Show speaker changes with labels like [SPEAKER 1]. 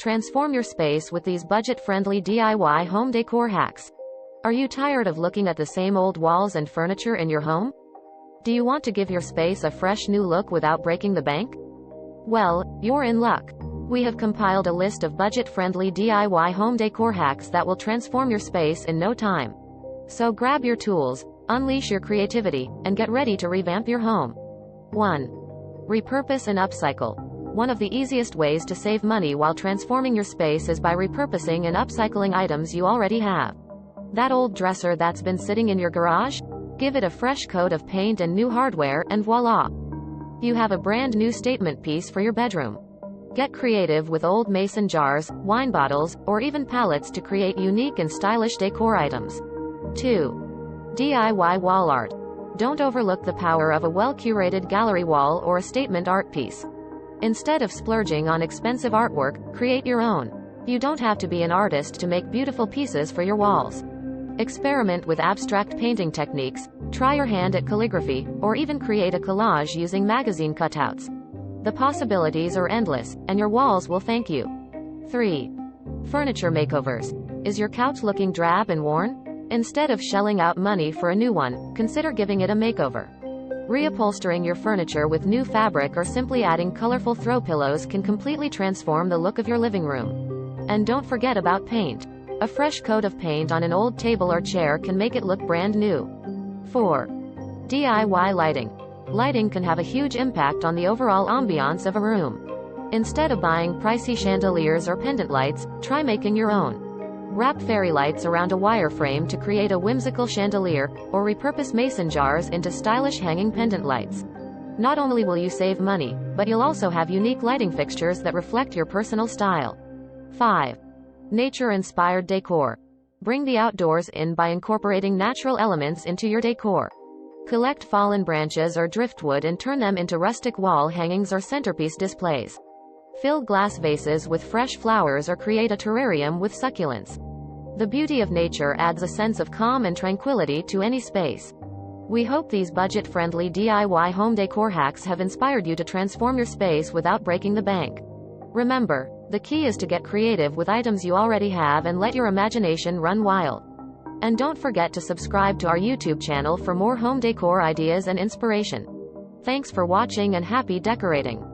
[SPEAKER 1] Transform your space with these budget-friendly DIY home decor hacks. Are you tired of looking at the same old walls and furniture in your home? Do you want to give your space a fresh new look without breaking the bank? Well, you're in luck. We have compiled a list of budget-friendly DIY home decor hacks that will transform your space in no time. So grab your tools, unleash your creativity, and get ready to revamp your home. 1. Repurpose and upcycle. One of the easiest ways to save money while transforming your space is by repurposing and upcycling items you already have. That old dresser that's been sitting in your garage? Give it a fresh coat of paint and new hardware, and voila! You have a brand new statement piece for your bedroom. Get creative with old mason jars, wine bottles, or even pallets to create unique and stylish decor items. 2. DIY wall art. Don't overlook the power of a well-curated gallery wall or a statement art piece. Instead of splurging on expensive artwork, create your own. You don't have to be an artist to make beautiful pieces for your walls. Experiment with abstract painting techniques, try your hand at calligraphy, or even create a collage using magazine cutouts. The possibilities are endless, and your walls will thank you. 3. Furniture makeovers. Is your couch looking drab and worn? Instead of shelling out money for a new one, consider giving it a makeover. Reupholstering your furniture with new fabric or simply adding colorful throw pillows can completely transform the look of your living room. And don't forget about paint. A fresh coat of paint on an old table or chair can make it look brand new. 4. DIY lighting. Lighting can have a huge impact on the overall ambiance of a room. Instead of buying pricey chandeliers or pendant lights, try making your own. Wrap fairy lights around a wire frame to create a whimsical chandelier, or repurpose mason jars into stylish hanging pendant lights. Not only will you save money, but you'll also have unique lighting fixtures that reflect your personal style. 5. Nature-inspired decor. Bring the outdoors in by incorporating natural elements into your decor. Collect fallen branches or driftwood and turn them into rustic wall hangings or centerpiece displays. Fill glass vases with fresh flowers or create a terrarium with succulents. The beauty of nature adds a sense of calm and tranquility to any space. We hope these budget-friendly DIY home decor hacks have inspired you to transform your space without breaking the bank. Remember, the key is to get creative with items you already have and let your imagination run wild. And don't forget to subscribe to our YouTube channel for more home decor ideas and inspiration. Thanks for watching and happy decorating.